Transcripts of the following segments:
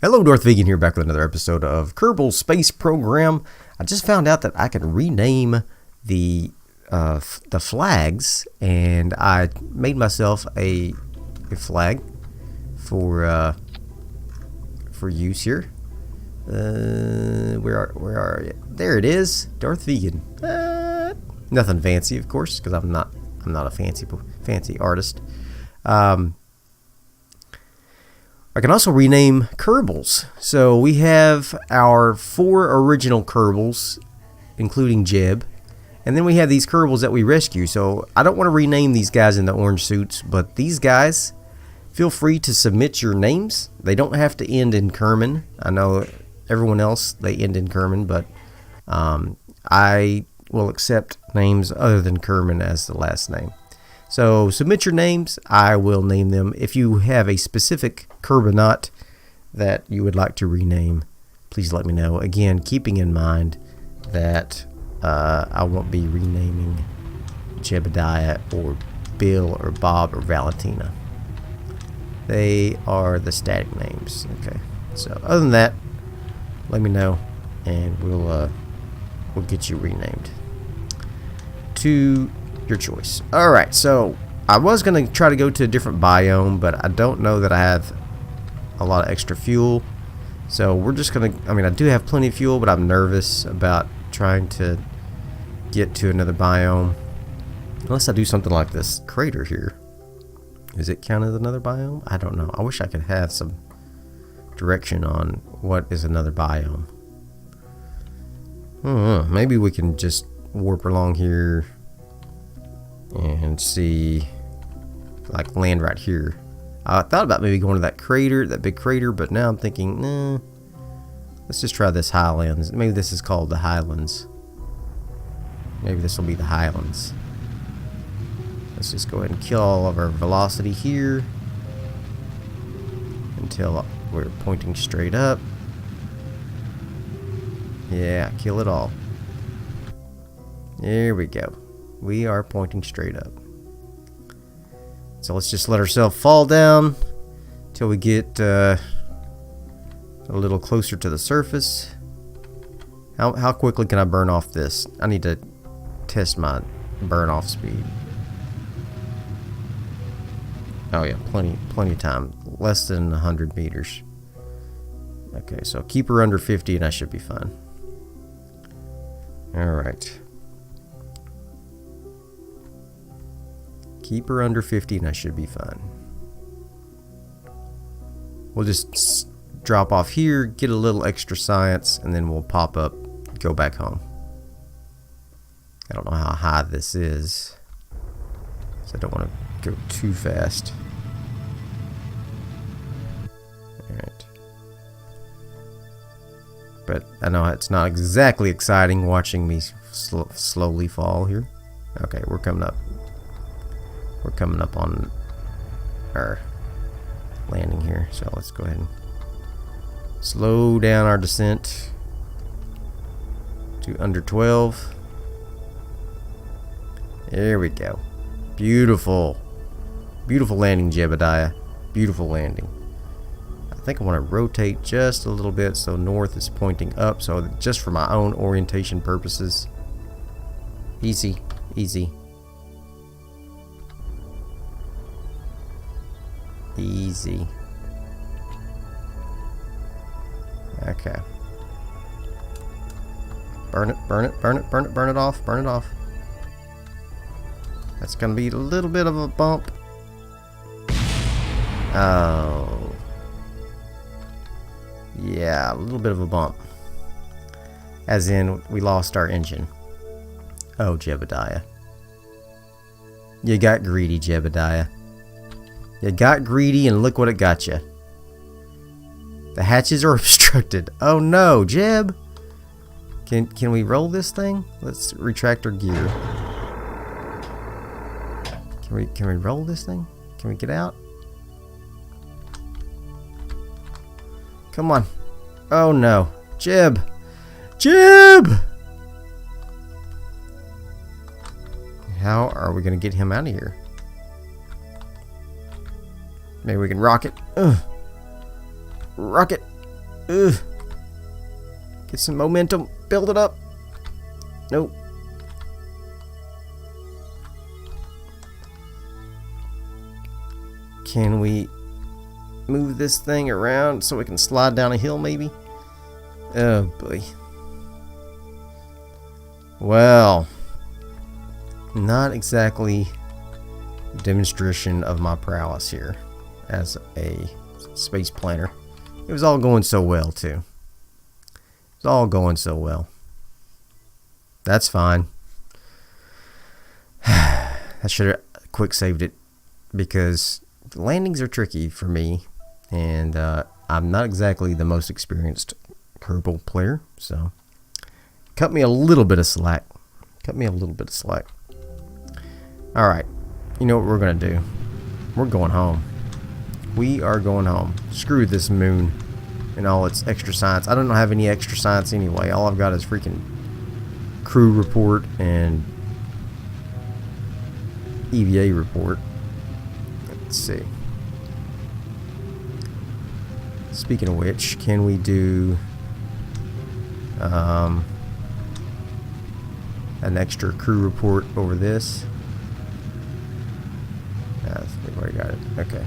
Hello, Darthvegan here, back with another episode of Kerbal Space Program. I just found out that I can rename the flags, and I made myself a flag for use here. Where are you? There it is, Darthvegan. Nothing fancy, of course, because I'm not a fancy artist. I can also rename Kerbals. So we have our 4 original Kerbals, including Jeb. And then we have these Kerbals that we rescue. So I don't want to rename these guys in the orange suits, but these guys, feel free to submit your names. They don't have to end in Kerbin. I know everyone else, they end in Kerbin, but I will accept names other than Kerbin as the last name. So submit your names, I will name them. If you have a specific Kerbinaut that you would like to rename, please let me know. Again, keeping in mind that I won't be renaming Jebediah or Bill or Bob or Valentina. They are the static names. Okay. So other than that, let me know and we'll get you renamed to your choice. Alright, so I was going to try to go to a different biome, but I don't know that I have a lot of extra fuel. So we're just going to, I do have plenty of fuel, but I'm nervous about trying to get to another biome. Unless I do something like this crater here. Is it counted as another biome? I don't know. I wish I could have some direction on what is another biome. Maybe we can just warp along here and see, like, land right here. I thought about maybe going to that crater, that big crater, but now I'm thinking, nah, let's just try this highlands. Maybe this is called the Highlands. Maybe this will be the Highlands. Let's just go ahead and kill all of our velocity here until we're pointing straight up. Yeah, kill it all. There we go. We are pointing straight up. So let's just let ourselves fall down till we get a little closer to the surface. How quickly can I burn off this? I need to test my burn off speed. Oh yeah, plenty of time. Less than 100 meters. Okay, so keep her under 50 and I should be fine. Alright. Keep her under 50 and I should be fine. We'll just drop off here, get a little extra science, and then we'll pop up, go back home. I don't know how high this is, so I don't want to go too fast. Alright. But I know it's not exactly exciting watching me slowly fall here. Okay, we're coming up. We're coming up on our landing here, so let's go ahead and slow down our descent to under 12. There we go. Beautiful. Beautiful landing, Jebediah. Beautiful landing. I think I want to rotate just a little bit so north is pointing up, so just for my own orientation purposes. Easy, easy. Easy. Okay. Burn it, burn it, burn it, burn it, burn it off, burn it off. That's gonna be a little bit of a bump. Oh. Yeah, a little bit of a bump. As in, we lost our engine. Oh, Jebediah. You got greedy, Jebediah. You got greedy and look what it got you. The hatches are obstructed. Oh no, Jeb. Can we roll this thing? Let's retract our gear. Can we roll this thing? Can we get out? Come on. Oh no. Jeb. Jeb! How are we going to get him out of here? Maybe we can rocket. Rocket. Ugh. Get some momentum. Build it up. Nope. Can we move this thing around so we can slide down a hill maybe? Oh boy. Well, not exactly a demonstration of my prowess here as a space planner. It was all going so well too. It was all going so well. That's fine. I should have quick saved it because the landings are tricky for me, and I'm not exactly the most experienced Kerbal player, so cut me a little bit of slack. Alright, you know what we're going to do? We're going home. We are going home. Screw this moon and all its extra science. I don't have any extra science anyway. All I've got is freaking crew report and EVA report. Let's see. Speaking of which, can we do an extra crew report over this? Yeah, we've already got it. Okay.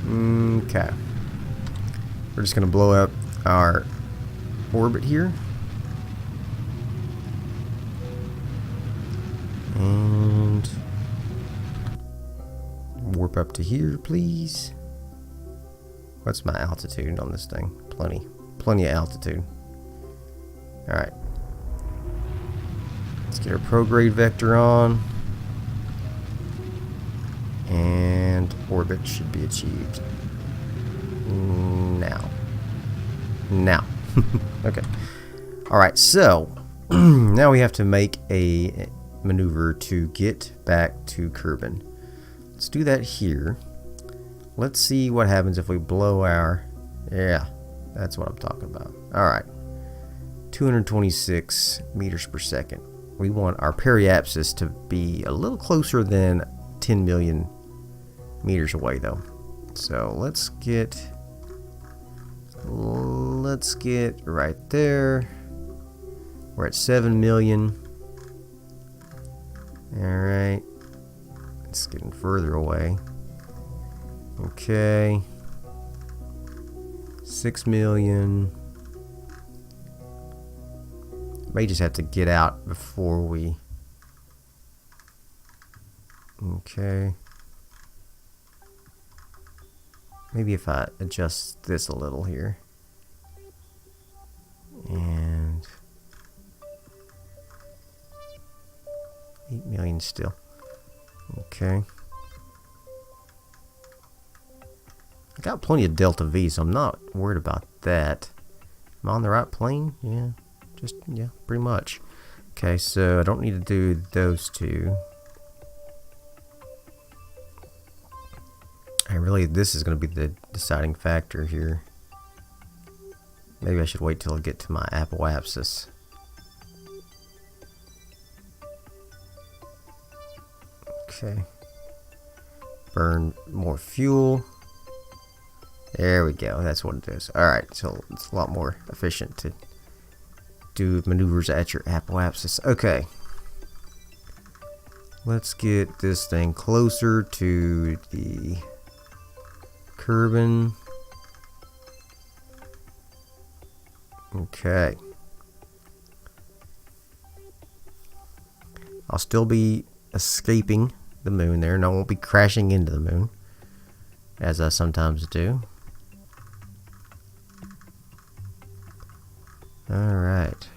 Okay. We're just going to blow up our orbit here. And warp up to here, please. What's my altitude on this thing? Plenty of altitude. Alright. Let's get our prograde vector on. And orbit should be achieved. Now. Okay. Alright, so now we have to make a maneuver to get back to Kerbin. Let's do that here. Let's see what happens if we blow our... Yeah, that's what I'm talking about. Alright. 226 meters per second. We want our periapsis to be a little closer than 10 million meters away, though. So let's get right there. We're at 7 million. Alright. It's getting further away. Okay. 6 million. May just have to get out before we... Okay. Maybe if I adjust this a little here. And 8 million still. Okay. I got plenty of Delta V, so I'm not worried about that. Am I on the right plane? Yeah. Yeah, pretty much. Okay, so I don't need to do those two. This is going to be the deciding factor here. Maybe I should wait till I get to my apoapsis. Okay. Burn more fuel. There we go. That's what it is. Alright, so it's a lot more efficient to do maneuvers at your apoapsis. Okay. Let's get this thing closer to the Kerbin. Okay. I'll still be escaping the moon there, and I won't be crashing into the moon, as I sometimes do. Alright.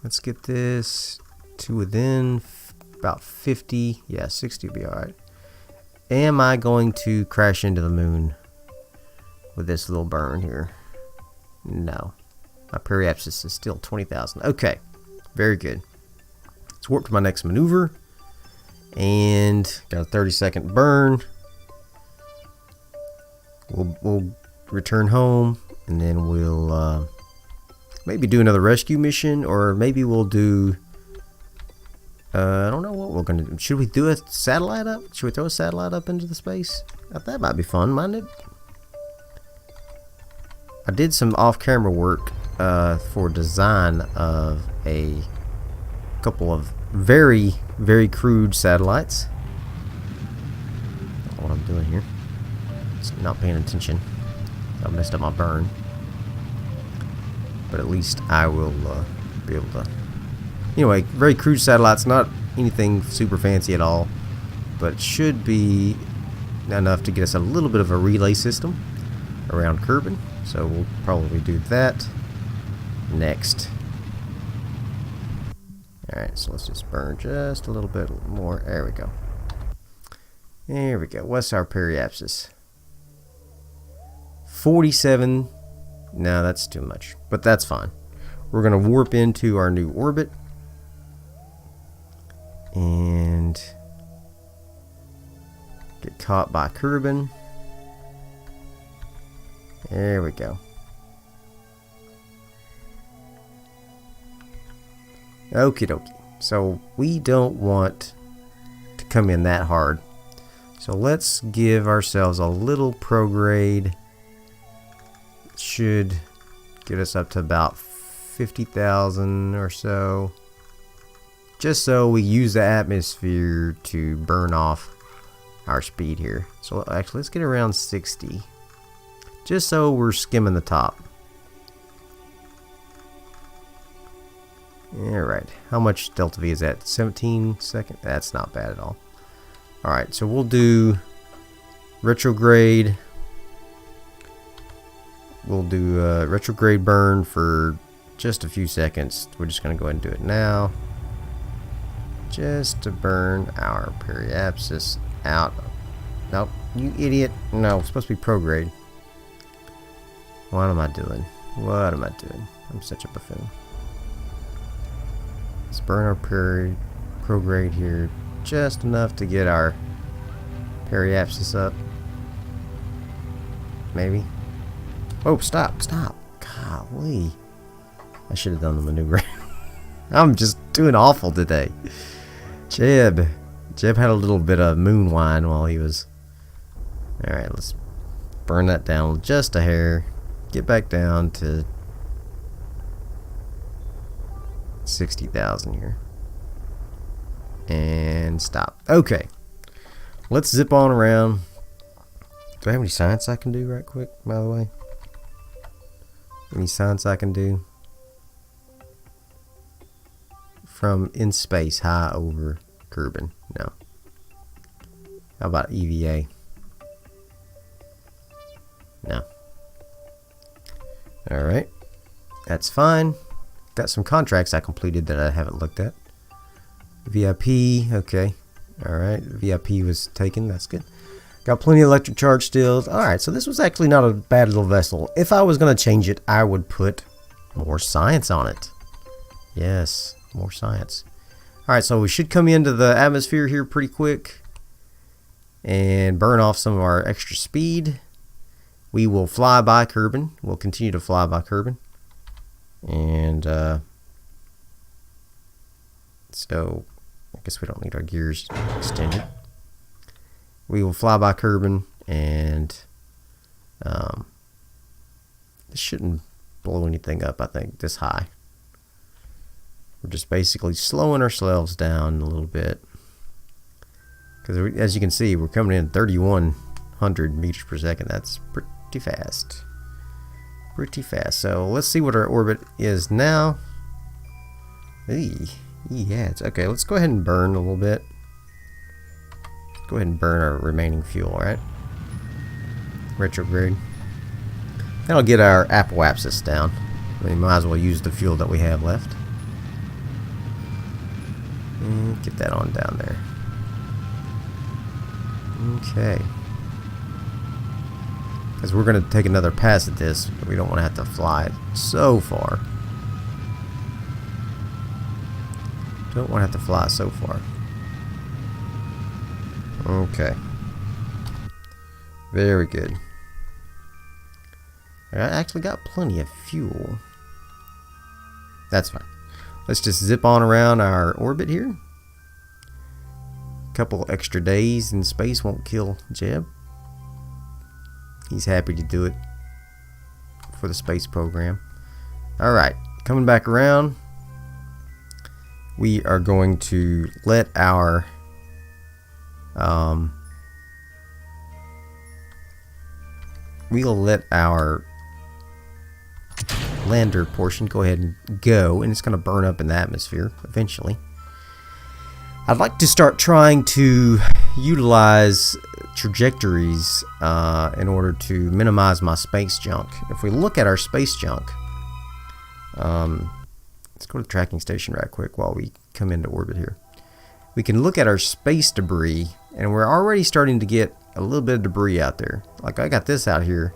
Let's get this to within about 50. Yeah, 60 will be alright. Am I going to crash into the moon with this little burn here? No. My periapsis is still 20,000. Okay. Very good. Let's warp to my next maneuver. And got a 30-second burn. We'll return home, and then we'll maybe do another rescue mission, or maybe we'll do I don't know what we're gonna do. Should we do a satellite up? Should we throw a satellite up into the space? That might be fun, mightn't it? I did some off-camera work for design of a couple of very, very crude satellites. I don't know what I'm doing here. Just not paying attention. I messed up my burn. But at least I will be able to... Anyway, very crude satellites, not anything super fancy at all, but it should be enough to get us a little bit of a relay system around Kerbin. So we'll probably do that next. Alright, so let's just burn just a little bit more. There we go. There we go. What's our periapsis? 47. No, that's too much, but that's fine. We're going to warp into our new orbit. And get caught by Kerbin. There we go. Okie dokie. So we don't want to come in that hard. So let's give ourselves a little prograde. Should get us up to about 50,000 or so. Just so we use the atmosphere to burn off our speed here. So actually, let's get around 60. Just so we're skimming the top. Alright, how much delta V is that? 17 seconds? That's not bad at all. Alright, so we'll do retrograde. We'll do a retrograde burn for just a few seconds. We're just going to go ahead and do it now. Just to burn our periapsis out. Nope, you idiot. No, it's supposed to be prograde. What am I doing? What am I doing? I'm such a buffoon. Let's burn our prograde here just enough to get our periapsis up. Maybe. Oh, stop, stop. Golly. I should have done the maneuver. I'm just doing awful today. Jeb had a little bit of moon wine while he was... Alright, let's burn that down just a hair. Get back down to 60,000 here. And stop. Okay. Let's zip on around. Do I have any science I can do right quick, by the way? Any science I can do? From in space, high over Kerbin. No. How about EVA? No. Alright. That's fine. Got some contracts I completed that I haven't looked at. VIP, okay. Alright, VIP was taken, that's good. Got plenty of electric charge still. Alright, so this was actually not a bad little vessel. If I was going to change it, I would put more science on it. Yes, more science. Alright, so we should come into the atmosphere here pretty quick. And burn off some of our extra speed. We will fly by Kerbin. We'll continue to fly by Kerbin. And, so, I guess we don't need our gears extended. We will fly by Kerbin, and this shouldn't blow anything up, I think, this high. We're just basically slowing ourselves down a little bit. Because as you can see, we're coming in 3,100 meters per second. That's pretty fast. Pretty fast. So let's see what our orbit is now. Yeah, it's okay. Let's go ahead and burn a little bit. Go ahead and burn our remaining fuel, alright? Retrograde. That'll get our apoapsis down. We might as well use the fuel that we have left. And get that on down there. Okay. Because we're going to take another pass at this, but we don't want to have to fly it so far. Don't want to have to fly so far. Okay. Very good. I actually got plenty of fuel. That's fine. Let's just zip on around our orbit here. couple extra days in space won't kill Jeb. He's happy to do it for the space program. Alright, coming back around, we are going to let our lander portion go ahead and go, and it's going to burn up in the atmosphere eventually. I'd like to start trying to utilize trajectories in order to minimize my space junk. If we look at our space junk, let's go to the tracking station right quick while we come into orbit here. We can look at our space debris, and we're already starting to get a little bit of debris out there. Like I got this out here,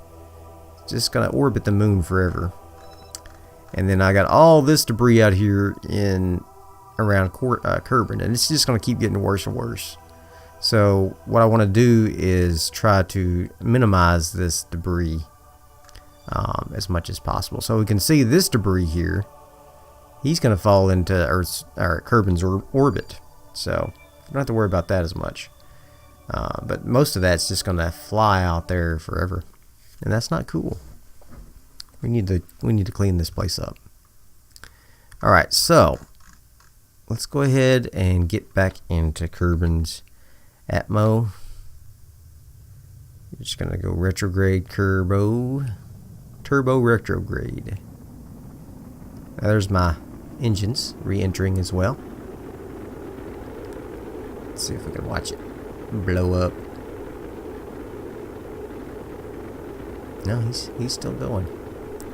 it's just gonna orbit the moon forever. And then I got all this debris out here in around Kerbin, and it's just going to keep getting worse and worse. So what I want to do is try to minimize this debris as much as possible. So we can see this debris here. He's going to fall into Earth's or Kerbin's orbit, so you don't have to worry about that as much. But most of that's just going to fly out there forever, and that's not cool. We need to clean this place up. All right, so let's go ahead and get back into Kerbin's Atmo. We're just gonna go retrograde turbo retrograde. Now there's my engines re-entering as well. Let's see if we can watch it blow up. No, he's still going.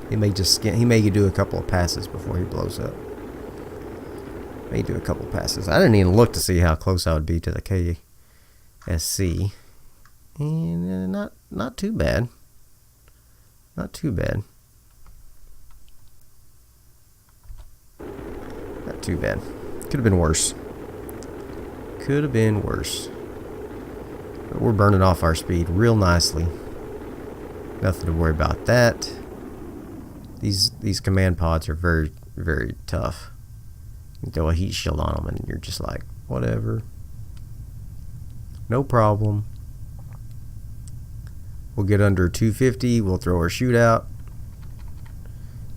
He may do a couple of passes before he blows up. May do a couple passes. I didn't even look to see how close I would be to the KSC, and not too bad. Not too bad. Not too bad. Could have been worse. Could have been worse. But we're burning off our speed real nicely. Nothing to worry about that. These command pods are very, very tough. You throw a heat shield on them and you're just like, whatever. No problem. We'll get under 250. We'll throw our shootout.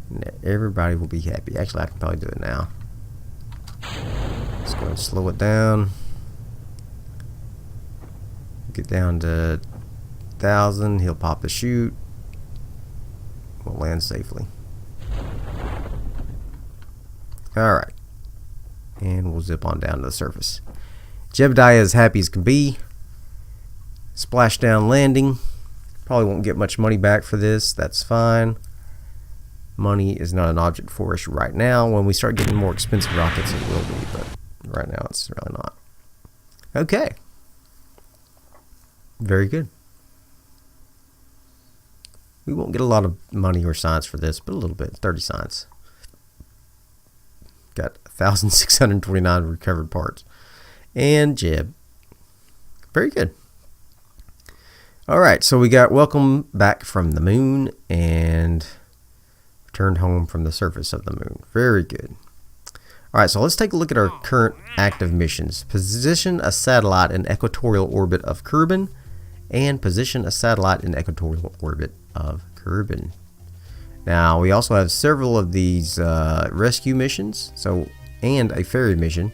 And everybody will be happy. Actually, I can probably do it now. Just go and slow it down. Get down to 1,000. He'll pop the chute. We'll land safely. Alright. And we'll zip on down to the surface. Jebediah is happy as can be. Splashdown landing. Probably won't get much money back for this. That's fine. Money is not an object for us right now. When we start getting more expensive rockets, it will be. But right now, it's really not. Okay. Very good. We won't get a lot of money or science for this, but a little bit. 30 science. Got 1,629 recovered parts. And Jeb. Very good. Alright, so we got welcome back from the moon and returned home from the surface of the moon. Very good. Alright, so let's take a look at our current active missions. Position a satellite in equatorial orbit of Kerbin, and position a satellite in equatorial orbit of Kerbin. Now, we also have several of these rescue missions, and a ferry mission,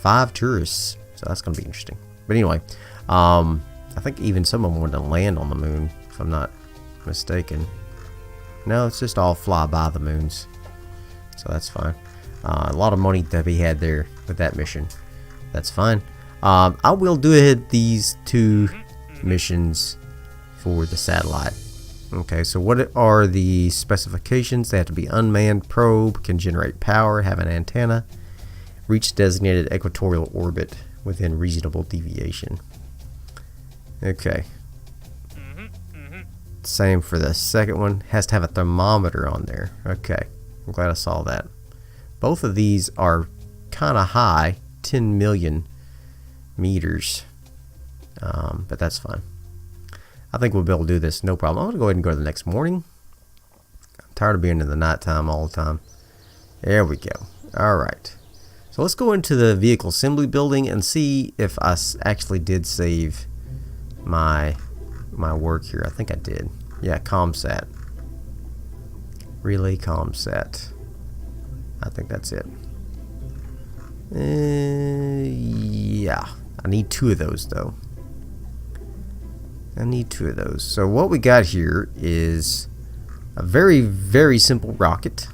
5 tourists, so that's going to be interesting. But anyway, I think even some of them want to land on the moon, if I'm not mistaken. No, it's just all fly by the moons, so that's fine. A lot of money to be had there with that mission. That's fine. I will do these 2 missions for the satellite. Okay, so what are the specifications? They have to be unmanned probe, can generate power, have an antenna, reach designated equatorial orbit within reasonable deviation. Okay. Same for the second one. Has to have a thermometer on there. Okay, I'm glad I saw that. Both of these are kind of high, 10 million meters, but that's fine. I think we'll be able to do this, no problem. I'm going to go ahead and go to the next morning. I'm tired of being in the nighttime all the time. There we go. Alright. So let's go into the vehicle assembly building and see if I actually did save my work here. I think I did. Yeah, ComSat. Relay ComSat. I think that's it. Yeah. I need 2 of those though. I need 2 of those. So what we got here is a very, very simple rocket.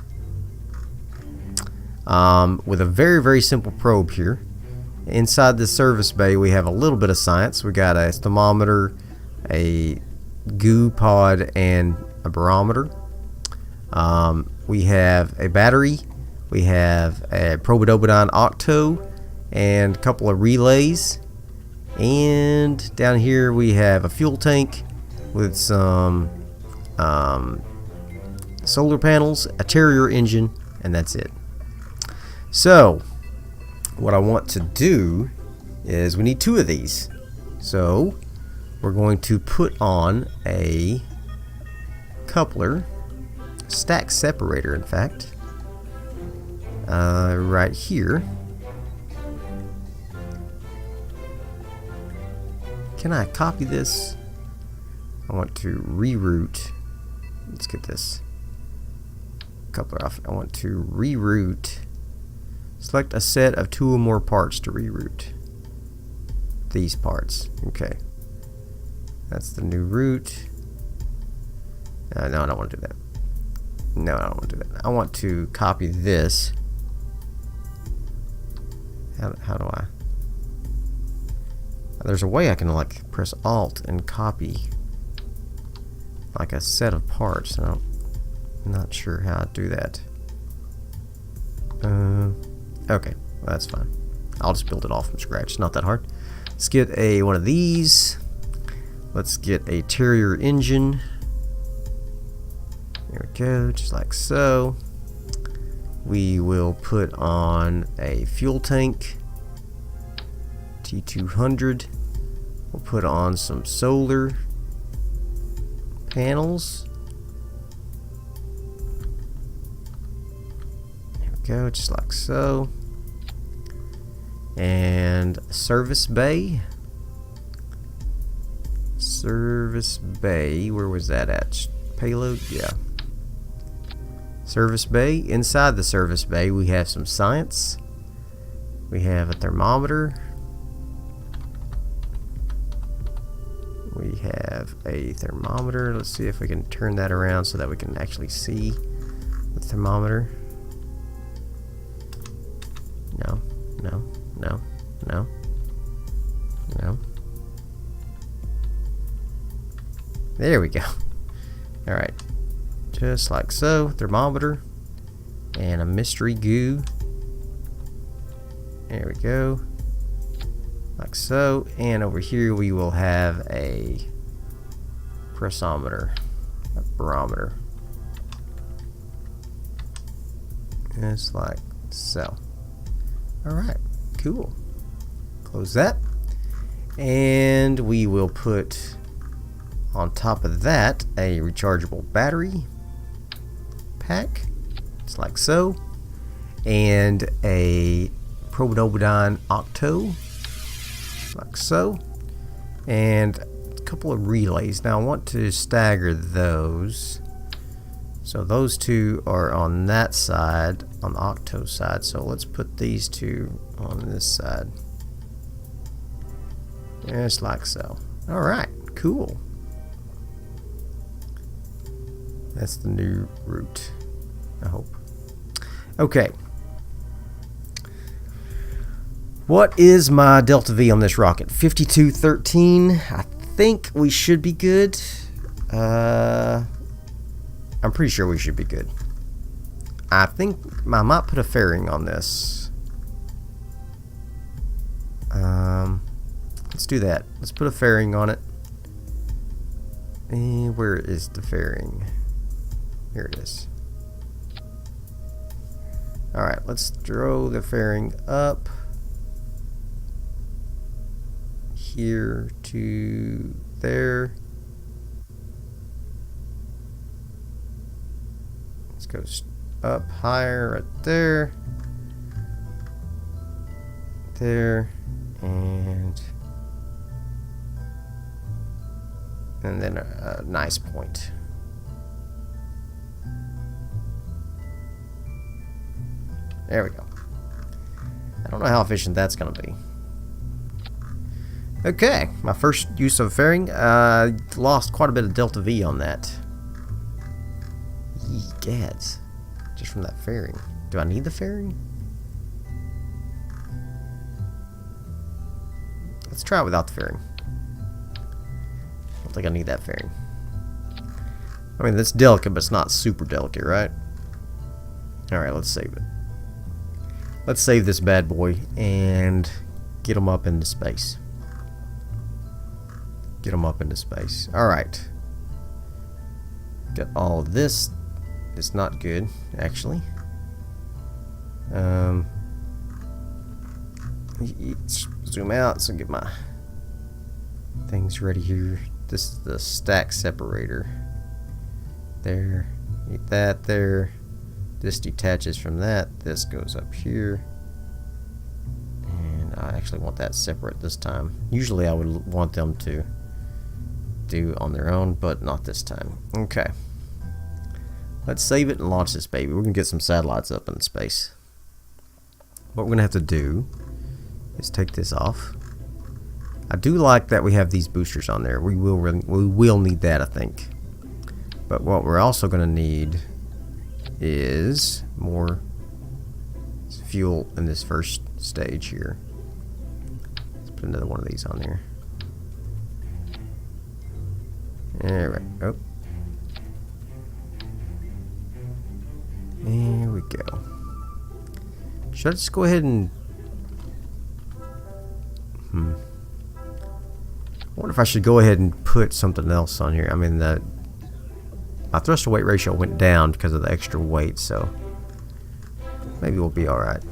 With a very, very simple probe here. Inside the service bay we have a little bit of science. We got a thermometer, a goo pod, and a barometer. We have a battery. We have a Probodobodon Octo and a couple of relays. And down here we have a fuel tank with some solar panels, a Terrier engine, and that's it. So what I want to do is we need 2 of these. So we're going to put on a coupler, stack separator in fact, right here. Can I copy this? I want to reroute. Let's get this coupler off. I want to reroute. Select a set of 2 or more parts to reroute. These parts. Okay. That's the new route. No, I don't want to do that. No, I don't want to do that. I want to copy this. How do I? There's a way I can like press Alt and copy like a set of parts. I'm not sure how to do that. Okay, well, that's fine. I'll just build it all from scratch. It's not that hard. Let's get one of these. Let's get a Terrier engine. There we go, just like so. We will put on a fuel tank, T200. We'll put on some solar panels. There we go, just like so. And service bay. Service bay, where was that at? Payload, yeah. Service bay. Inside the service bay we have some science. We have a thermometer. We have a thermometer. Let's see if we can turn that around so that we can actually see the thermometer. No, no, no, no, no. There we go. Alright. Just like so. Thermometer. And a mystery goo. There we go. Like so. And over here we will have a pressometer. A barometer. Just like so. Alright. Cool. Close that. And we will put on top of that a rechargeable battery pack, just like so, and a Probodobodon Octo, like so, and a couple of relays. Now I want to stagger those, so those 2 are on that side, on the Octo side, so let's put these 2 on this side, just like so. Alright, cool. That's the new route, I hope. Okay. What is my Delta V on this rocket? 5213. I think we should be good. I'm pretty sure we should be good. I think I might put a fairing on this. Let's do that. Let's put a fairing on it. And where is the fairing? Here it is. Alright, let's throw the fairing up here to there. Let's go up higher right there. there, and then a nice point. There we go. I don't know how efficient that's going to be. Okay, my first use of fairing. Lost quite a bit of delta V on that. Ye gads. Just from that fairing. Do I need the fairing? Let's try it without the fairing. I don't think I need that fairing. I mean, it's delicate, but it's not super delicate, right? Alright, let's save it. Let's save this bad boy and get him up into space. Get him up into space. Alright. Got all of this. It's not good, actually. Zoom out so I get my things ready here. This is the stack separator. There. Need that there. This detaches from that. This goes up here. And I actually want that separate this time. Usually I would want them to do on their own, but not this time. Okay. Let's save it and launch this baby. We're going to get some satellites up in space. What we're going to have to do is take this off. I do like that we have these boosters on there. We will need that, I think. But what we're also going to need is more fuel in this first stage here. Let's put another one of these on there. Alright. Oh. There we go. Should I just go ahead and... I wonder if I should go ahead and put something else on here. I mean, my thrust to weight ratio went down because of the extra weight, so maybe we'll be alright.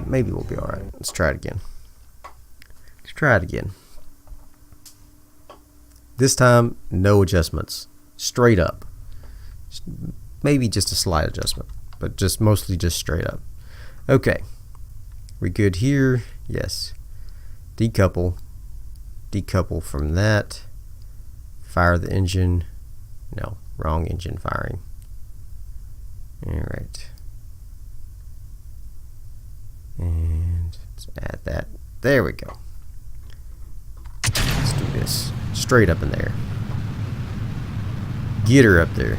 Maybe we'll be alright. Let's try it again. Let's try it again. This time, no adjustments. Straight up. Maybe just a slight adjustment, but just mostly just straight up. Okay. We good here? Yes. Decouple. Decouple from that. Fire the engine. No, wrong engine firing. Alright. And let's add that. There we go. Let's do this. Straight up in there. Get her up there.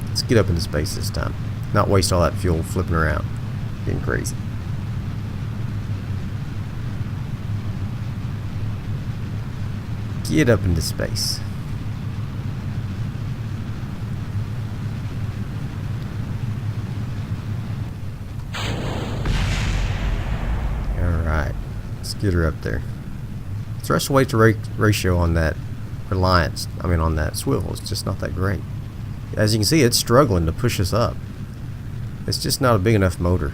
Let's get up into space this time. Not waste all that fuel flipping around. Getting crazy. Get up into space. Alright. Let's get her up there. Thrust weight to ratio on that Reliance, on that swivel is just not that great. As you can see, it's struggling to push us up. It's just not a big enough motor.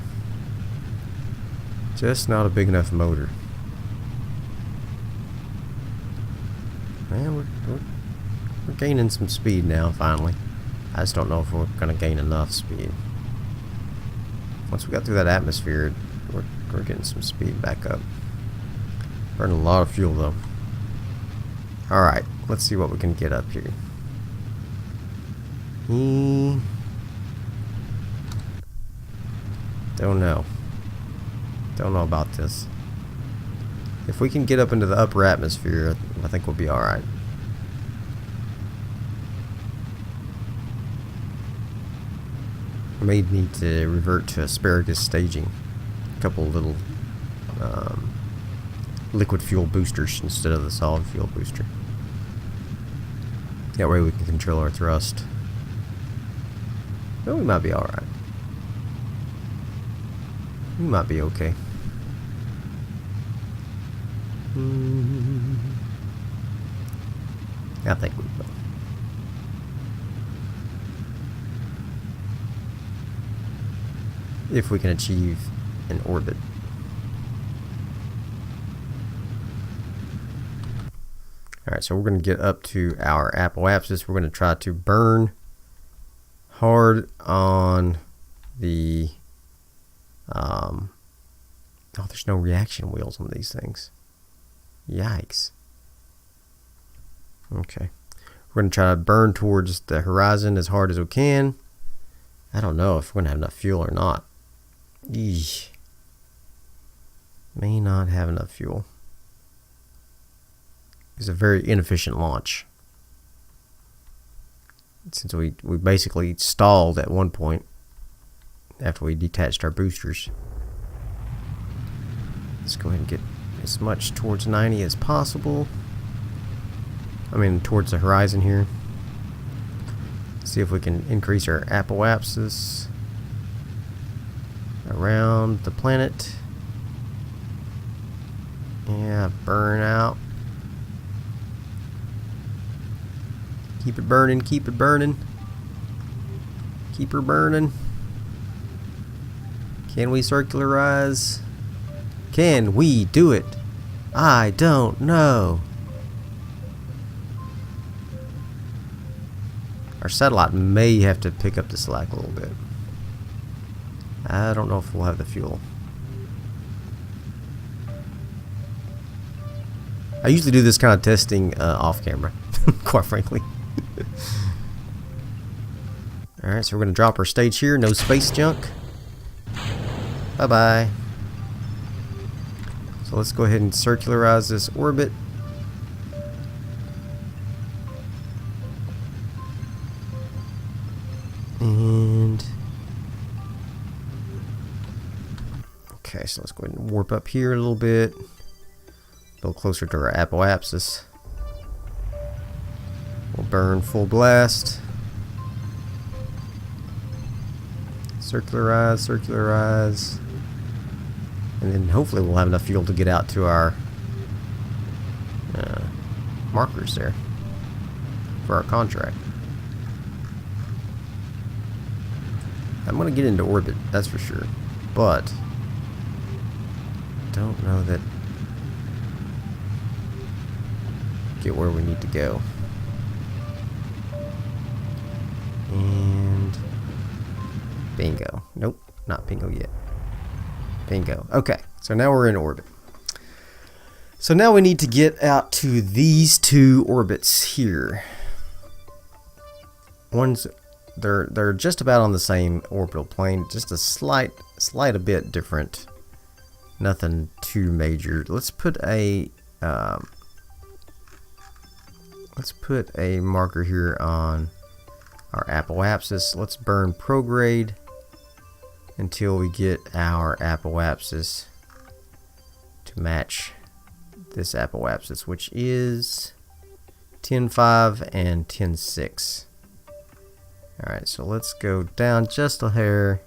Just not a big enough motor. Man, we're gaining some speed now, finally. I just don't know if we're going to gain enough speed. Once we got through that atmosphere, we're getting some speed back up. Burning a lot of fuel, though. Alright, let's see what we can get up here. Don't know. Don't know about this. If we can get up into the upper atmosphere, I think we'll be alright. I may need to revert to asparagus staging. A couple little liquid fuel boosters instead of the solid fuel booster. That way we can control our thrust. Well, we might be alright. We might be okay. I think we will. If we can achieve an orbit. Alright, so we're going to get up to our apoapsis. We're going to try to burn hard on the Oh, there's no reaction wheels on these things. Yikes. Okay. We're going to try to burn towards the horizon as hard as we can. I don't know if we're going to have enough fuel or not. Eesh. May not have enough fuel. It's a very inefficient launch. Since we basically stalled at one point after we detached our boosters. Let's go ahead and get as much towards 90 as possible. I mean, towards the horizon here. See if we can increase our apoapsis around the planet. Yeah, burn out. Keep it burning, keep it burning. Keep her burning. Can we circularize? Can we do it? I don't know. Our satellite may have to pick up the slack a little bit. I don't know if we'll have the fuel. I usually do this kind of testing off camera, quite frankly. Alright, so we're going to drop our stage here. No space junk. Bye-bye. So let's go ahead and circularize this orbit. And... okay, so let's go ahead and warp up here a little bit. A little closer to our apoapsis. We'll burn full blast. Circularize, circularize. And then hopefully we'll have enough fuel to get out to our markers there for our contract. I'm going to get into orbit, that's for sure. But don't know that get where we need to go. And bingo. Nope, not bingo yet. Bingo. Okay, so now we're in orbit. So now we need to get out to these two orbits here. One's they're just about on the same orbital plane, just a slight a bit different. Nothing too major. Let's put a marker here on our apoapsis. Let's burn prograde until we get our apoapsis to match this apoapsis, which is 10.5 and 10.6. Alright, so let's go down just a hair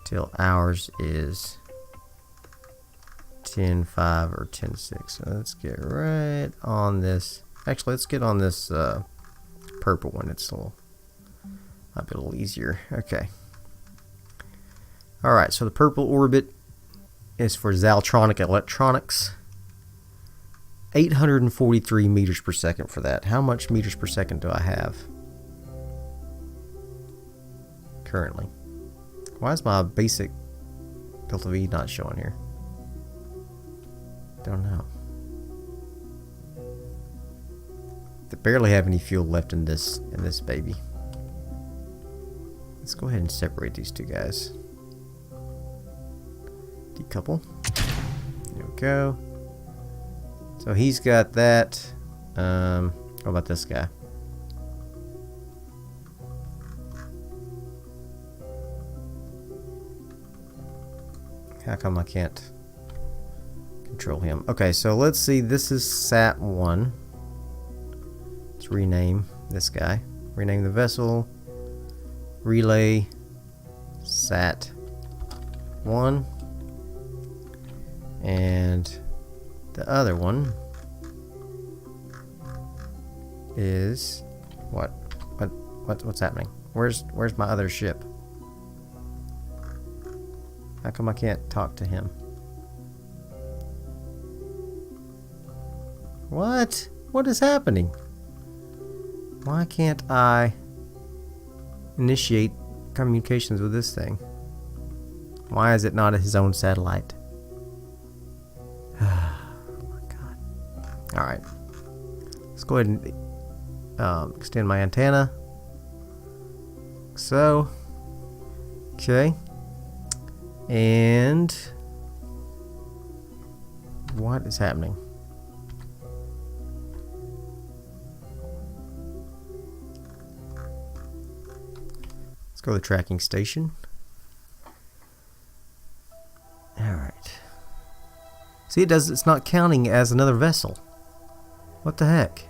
till ours is 10.5 or 10.6. So let's get right on this. Actually, let's get on this purple one. It's might be a little easier. Okay. Alright, so the purple orbit is for Zaltronic Electronics. 843 meters per second for that. How much meters per second do I have currently? Why is my basic delta V not showing here? Don't know. They barely have any fuel left in this baby. Let's go ahead and separate these two guys. Decouple. There we go. So he's got that. What about this guy? How come I can't control him? Okay, so let's see. This is Sat 1. Let's rename this guy. Rename the vessel. Relay Sat 1. And the other one is what's happening? Where's my other ship? How come I can't talk to him? What? What is happening? Why can't I initiate communications with this thing? Why is it not his own satellite? go ahead and extend my antenna. So, okay. And what is happening? Let's go to the tracking station. Alright. See, it's not counting as another vessel. What the heck?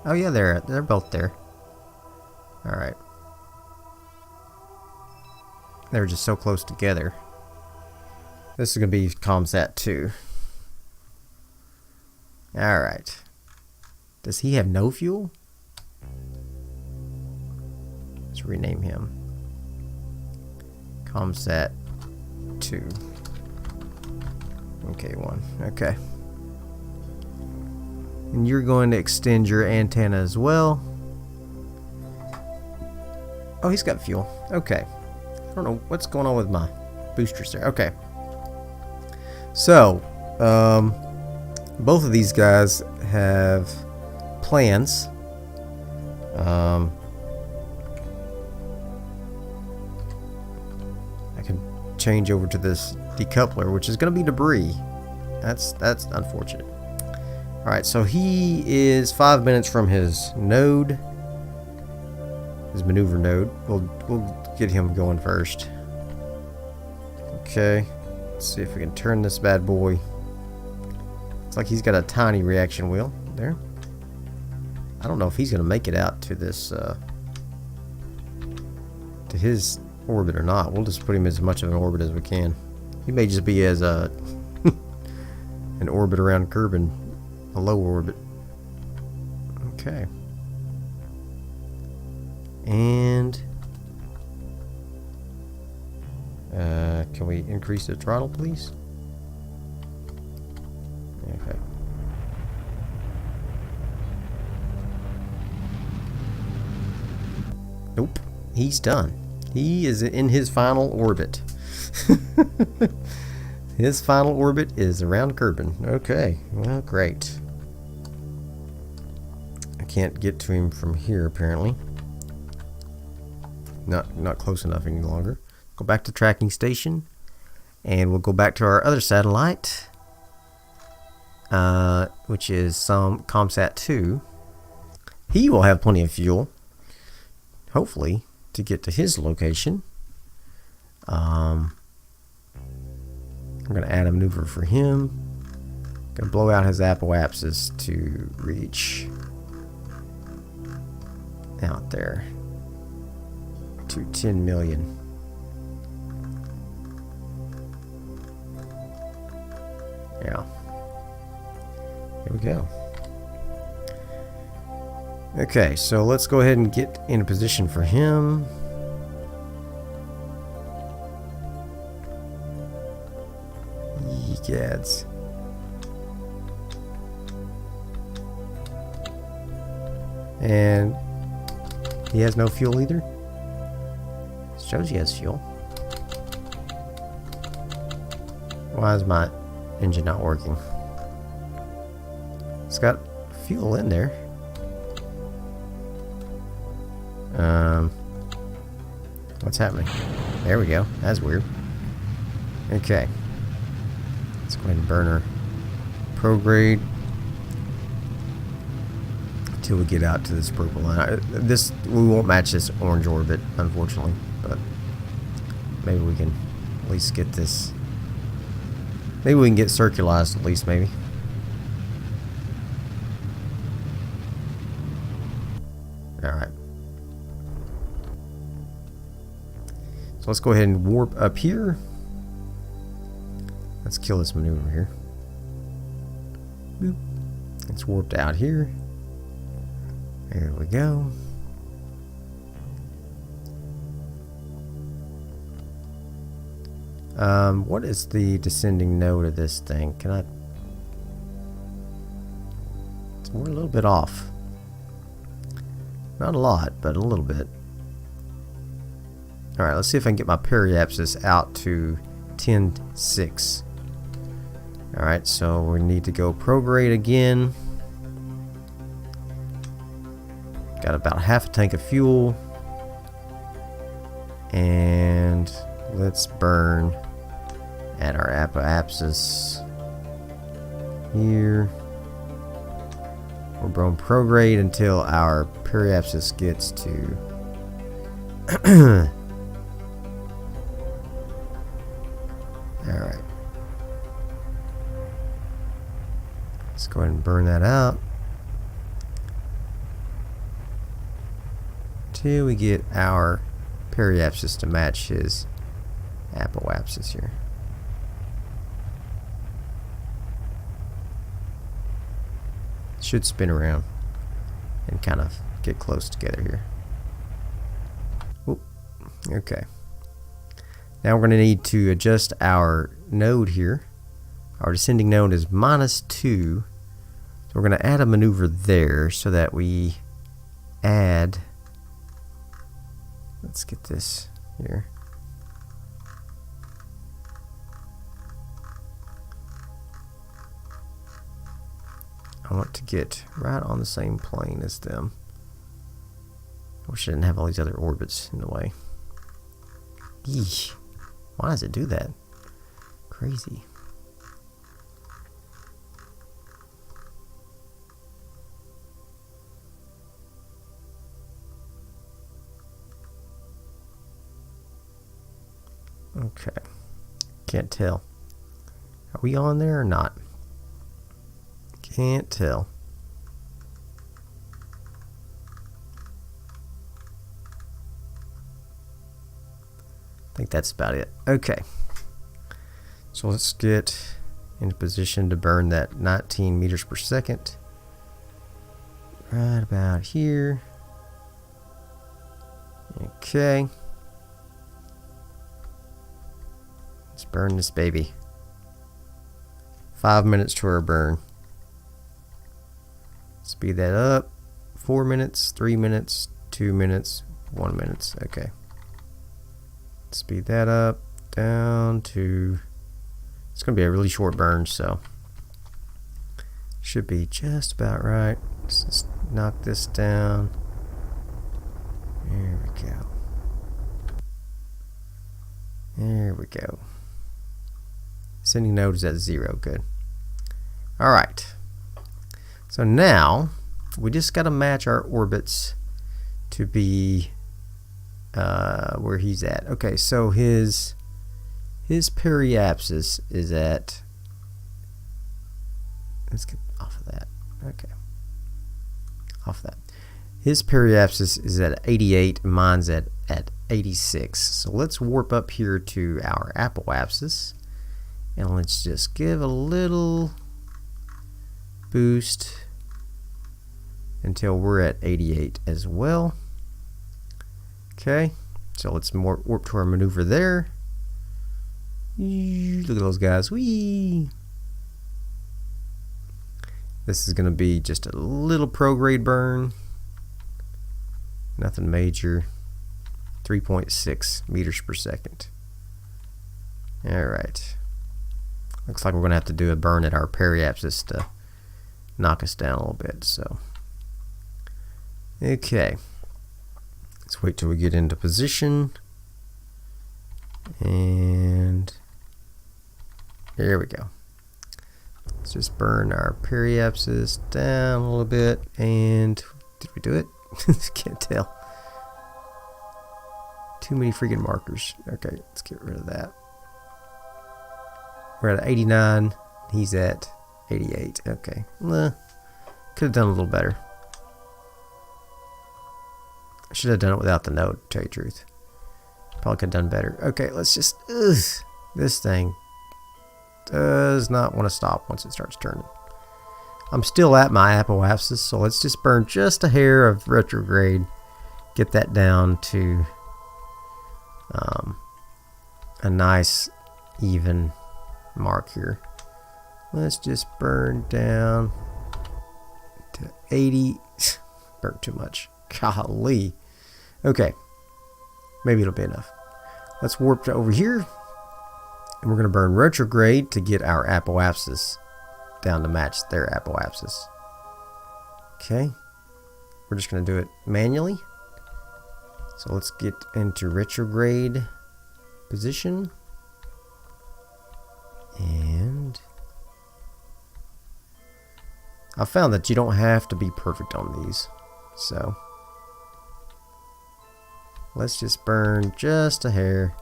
Oh yeah, they're both there. Alright. They're just so close together. This is going to be ComSat 2. Alright. Does he have no fuel? Let's rename him. ComSat 2. Okay, 1. Okay. And you're going to extend your antenna as well. Oh, he's got fuel. Okay. I don't know what's going on with my boosters there. Okay. So, both of these guys have plans. I can change over to this decoupler, which is going to be debris. That's unfortunate. Alright, so he is 5 minutes from his node. His maneuver node. We'll get him going first. Okay. Let's see if we can turn this bad boy. It's like he's got a tiny reaction wheel there. I don't know if he's going to make it out to this to his orbit or not. We'll just put him as much of an orbit as we can. He may just be as a an orbit around Kerbin, a low orbit. Okay. And can we increase the throttle, please? Okay. Nope. He's done. He is in his final orbit. His final orbit is around Kerbin. Okay. Well, great. I can't get to him from here, apparently. Not close enough any longer. Go back to tracking station, and we'll go back to our other satellite, which is some ComSat 2. He will have plenty of fuel, hopefully, to get to his location. I'm going to add a maneuver for him. Going to blow out his apoapsis to reach out there to 10 million. Yeah. Here we go. Okay, so let's go ahead and get in a position for him. Yegads. And he has no fuel either. Shows he has fuel. Why is my engine not working? It's got fuel in there. What's happening? There we go. That's weird. Okay. Let's go ahead and burn our prograde until we get out to this purple line. We won't match this orange orbit, unfortunately, but maybe we can at least get this. Maybe we can get circularized at least, maybe. Alright. So let's go ahead and warp up here. Let's kill this maneuver here. Boop. It's warped out here. There we go. What is the descending node of this thing? Can I? We're a little bit off. Not a lot, but a little bit. Alright, let's see if I can get my periapsis out to 10.6. Alright, so we need to go prograde again. Got about half a tank of fuel. And let's burn at our apoapsis here. We'll burn prograde until our periapsis gets to alright. Let's go ahead and burn that out till we get our periapsis to match his apoapsis here. Should spin around and kind of get close together here. Oop. Okay. Now we're going to need to adjust our node here. Our descending node is -2. So we're going to add a maneuver there so that we add. Let's get this here. I want to get right on the same plane as them. I wish I didn't have all these other orbits in the way. Eesh. Why does it do that? Crazy. Okay. Can't tell. Are we on there or not? Can't tell. I think that's about it. Okay. So let's get into position to burn that 19 meters per second. Right about here. Okay. Let's burn this baby. 5 minutes to our burn. Speed that up. 4 minutes, 3 minutes, 2 minutes, 1 minute. Okay. Speed that up down to. It's going to be a really short burn, so should be just about right. Let's just knock this down. There we go. There we go. Sending node is at 0. Good. Alright. So now we just got to match our orbits to be where he's at. Okay, so his periapsis is at. Let's get off of that. Okay. Off of that. His periapsis is at 88, mine's at 86. So let's warp up here to our apoapsis. And let's just give a little boost until we're at 88 as well. Okay, so let's warp to our maneuver there. Look at those guys. Whee! This is going to be just a little prograde burn. Nothing major. 3.6 meters per second. Alright. Looks like we're going to have to do a burn at our periapsis to knock us down a little bit. So, okay. Let's wait till we get into position. And there we go. Let's just burn our periapsis down a little bit. And did we do it? Can't tell. Too many freaking markers. Okay, let's get rid of that. We're at 89. He's at 88. Okay. Could have done a little better. I should have done it without the node, to tell you the truth. Probably could have done better. Okay, let's just. This thing does not want to stop once it starts turning. I'm still at my apoapsis, so let's just burn just a hair of retrograde. Get that down to a nice, even mark here. Let's just burn down to 80. Burnt too much. Golly. Okay. Maybe it'll be enough. Let's warp to over here. And we're going to burn retrograde to get our apoapsis down to match their apoapsis. Okay. We're just going to do it manually. So let's get into retrograde position. And I found that you don't have to be perfect on these. So let's just burn just a hair.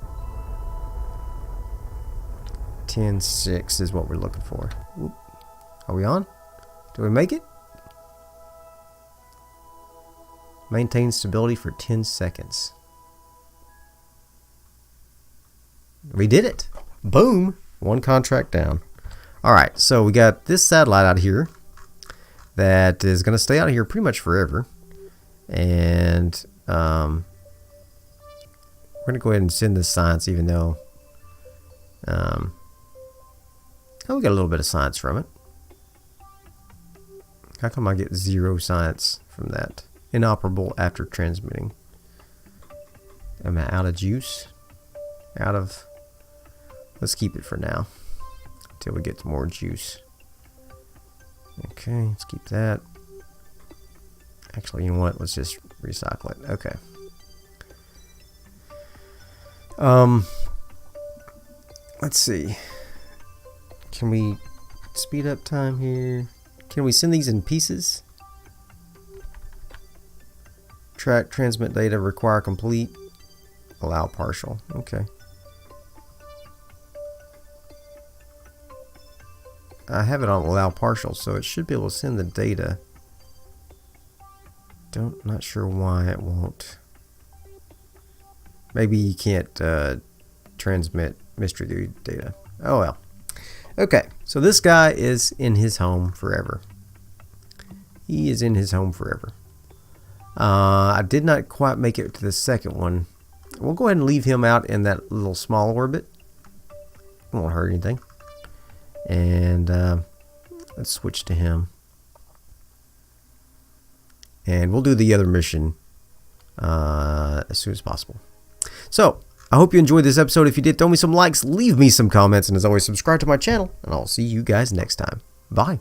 10.6 is what we're looking for. Oop. Are we on? Do we make it? Maintain stability for 10 seconds. We did it. Boom. One contract down. Alright, so we got this satellite out here that is going to stay out here pretty much forever. And we're going to go ahead and send this science, even though oh, we got a little bit of science from it. How come I get 0 science from that? Inoperable after transmitting. Am I out of juice? Out of... Let's keep it for now. Until we get more juice. Okay, let's keep that. Actually, you know what? Let's just recycle it. Okay. Let's see. Can we speed up time here? Can we send these in pieces? Track, transmit data, require complete, allow partial. Okay. I have it on allow partial, so it should be able to send the data. Not sure why it won't. Maybe you can't transmit mystery data. Oh well. Okay, so this guy is in his home forever. He is in his home forever. I did not quite make it to the second one. We'll go ahead and leave him out in that little small orbit. It won't hurt anything. And let's switch to him. And we'll do the other mission as soon as possible. So, I hope you enjoyed this episode. If you did, throw me some likes, leave me some comments, and as always, subscribe to my channel, and I'll see you guys next time. Bye.